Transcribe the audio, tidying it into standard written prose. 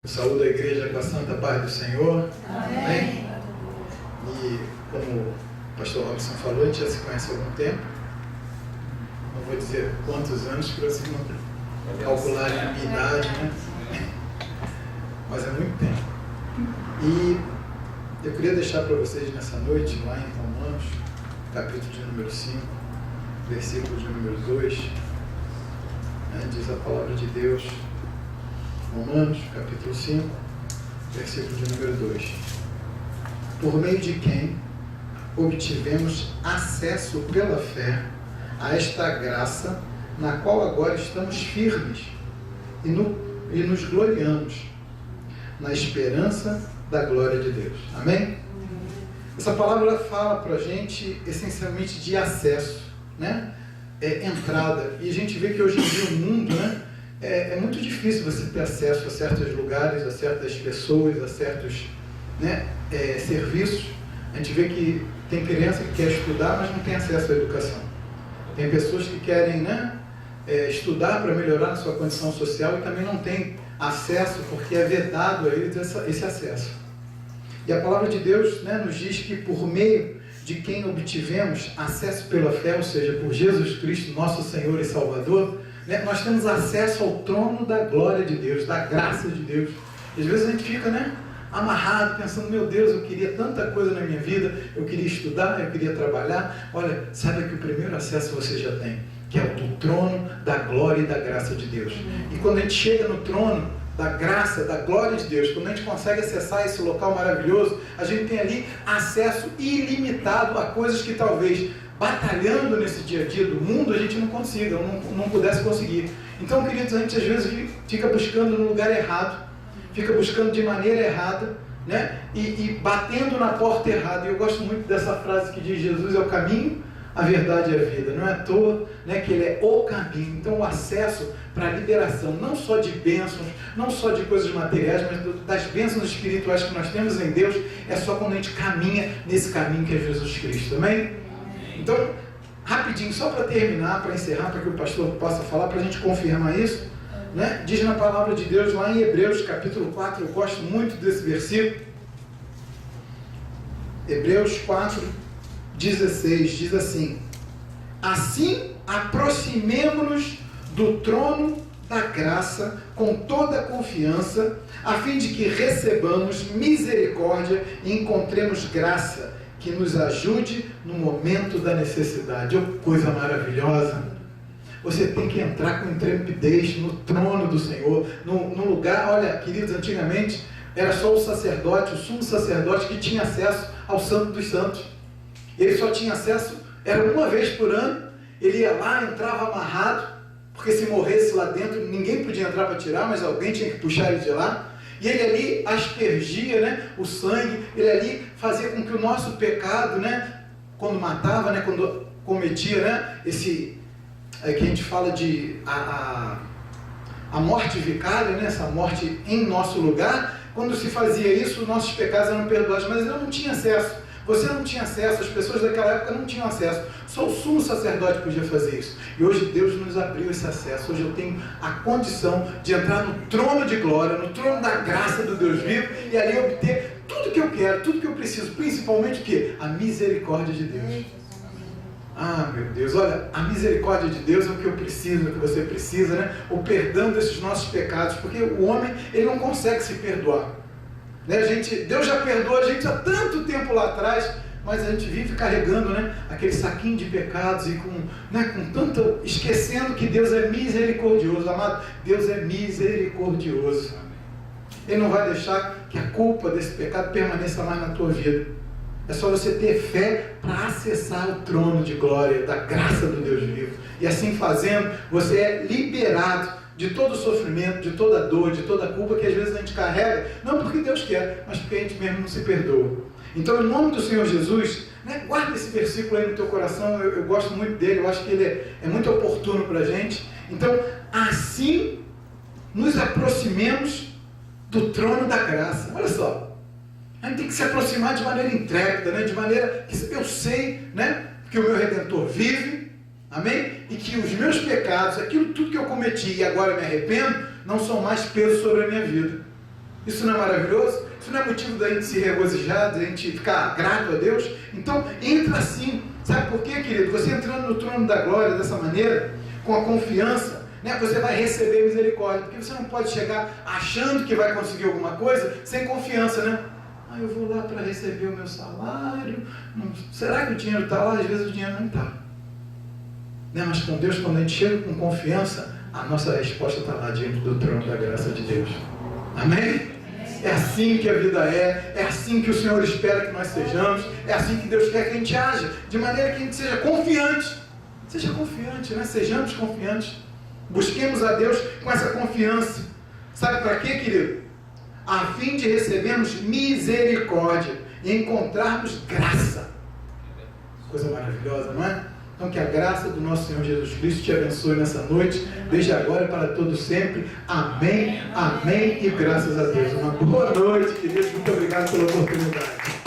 Saúdo a igreja com a santa paz do Senhor. Amém. E como o pastor Robson falou, a gente já se conhece há algum tempo. Não vou dizer quantos anos para vocês não calcularem a minha idade, né? Mas é muito tempo. E eu queria deixar para vocês nessa noite, lá em Romanos, capítulo de número 5, versículo de número 2, diz a palavra de Deus. Romanos, capítulo 5, versículo de número 2. Por meio de quem obtivemos acesso pela fé a esta graça, na qual agora estamos firmes e nos gloriamos na esperança da glória de Deus. Amém? Essa palavra fala para a gente essencialmente de acesso, né? Entrada. E a gente vê que hoje em dia o mundo, né? É muito difícil você ter acesso a certos lugares, a certas pessoas, a certos serviços. A gente vê que tem criança que quer estudar, mas não tem acesso à educação. Tem pessoas que querem estudar para melhorar a sua condição social e também não tem acesso porque é vedado a eles esse acesso. E a palavra de Deus nos diz que por meio de quem obtivemos acesso pela fé, ou seja, por Jesus Cristo, nosso Senhor e Salvador, nós temos acesso ao trono da glória de Deus, da graça de Deus. E às vezes a gente fica amarrado, pensando, meu Deus, eu queria tanta coisa na minha vida, eu queria estudar, eu queria trabalhar. Olha, saiba que o primeiro acesso você já tem, que é o do trono da glória e da graça de Deus. E quando a gente chega no trono da graça, da glória de Deus, quando a gente consegue acessar esse local maravilhoso, a gente tem ali acesso ilimitado a coisas que talvez batalhando nesse dia a dia do mundo, a gente não consiga, não pudesse conseguir. Então, queridos, a gente às vezes fica buscando no lugar errado, fica buscando de maneira errada, e batendo na porta errada. E eu gosto muito dessa frase que diz: Jesus é o caminho, a verdade e a vida. Não é à toa que Ele é o caminho. Então, o acesso para a liberação, não só de bênçãos, não só de coisas materiais, mas das bênçãos espirituais que nós temos em Deus, é só quando a gente caminha nesse caminho que é Jesus Cristo. Amém? Então, rapidinho, só para terminar, para encerrar, para que o pastor possa falar, para a gente confirmar isso, diz na palavra de Deus lá em Hebreus capítulo 4, eu gosto muito desse versículo, Hebreus 4, 16, diz assim: assim aproximemo-nos do trono da graça com toda a confiança, a fim de que recebamos misericórdia e encontremos graça que nos ajude no momento da necessidade. Oh, coisa maravilhosa! Você tem que entrar com intrepidez no trono do Senhor, num lugar. Olha, queridos, antigamente era só o sacerdote, o sumo sacerdote, que tinha acesso ao Santo dos Santos. Ele só tinha acesso, era uma vez por ano. Ele ia lá, entrava amarrado, porque se morresse lá dentro, ninguém podia entrar para tirar, mas alguém tinha que puxar ele de lá. E ele ali aspergia o sangue, ele ali fazia com que o nosso pecado, quando matava, quando cometia esse, que a gente fala de a morte vicária, essa morte em nosso lugar, quando se fazia isso, os nossos pecados eram perdoados, mas ele não tinha acesso. Você não tinha acesso, as pessoas daquela época não tinham acesso. Só o sumo sacerdote podia fazer isso. E hoje Deus nos abriu esse acesso. Hoje eu tenho a condição de entrar no trono de glória, no trono da graça do Deus vivo, e ali obter tudo que eu quero, tudo que eu preciso. Principalmente o quê? A misericórdia de Deus. Ah, meu Deus, olha, a misericórdia de Deus é o que eu preciso, é o que você precisa, o perdão desses nossos pecados. Porque o homem, ele não consegue se perdoar. Deus já perdoou a gente há tanto tempo lá atrás, mas a gente vive carregando aquele saquinho de pecados e com tanto, esquecendo que Deus é misericordioso. Amado, Deus é misericordioso. Ele não vai deixar que a culpa desse pecado permaneça mais na tua vida. É só você ter fé para acessar o trono de glória, da graça do Deus vivo. E assim fazendo, você é liberado de todo o sofrimento, de toda a dor, de toda a culpa que às vezes a gente carrega, não porque Deus quer, mas porque a gente mesmo não se perdoa. Então, em nome do Senhor Jesus, guarda esse versículo aí no teu coração. Eu gosto muito dele, eu acho que ele é muito oportuno para a gente. Então, assim nos aproximemos do trono da graça. Olha só, a gente tem que se aproximar de maneira intrépida, de maneira que eu sei que o meu Redentor vive. Amém? E que os meus pecados, aquilo tudo que eu cometi e agora me arrependo, não são mais peso sobre a minha vida. Isso não é maravilhoso? Isso não é motivo da gente se regozijar, da gente ficar grato a Deus? Então, entra assim. Sabe por quê, querido? Você entrando no trono da glória dessa maneira, com a confiança, né, você vai receber misericórdia. Porque você não pode chegar achando que vai conseguir alguma coisa sem confiança, né? Eu vou lá para receber o meu salário. Será que o dinheiro está lá? Às vezes o dinheiro não está. Né? Mas com Deus, quando a gente chega com confiança, a nossa resposta está lá diante do trono da graça de Deus. Amém? É assim que a vida é assim que o Senhor espera que nós sejamos, é assim que Deus quer que a gente haja, de maneira que a gente seja confiante. Seja confiante, né? Sejamos confiantes. Busquemos a Deus com essa confiança. Sabe para quê, querido? A fim de recebermos misericórdia e encontrarmos graça. Coisa maravilhosa, não é? Então que a graça do nosso Senhor Jesus Cristo te abençoe nessa noite, desde agora e para todo sempre. Amém, amém e graças a Deus. Uma boa noite, queridos. Muito obrigado pela oportunidade.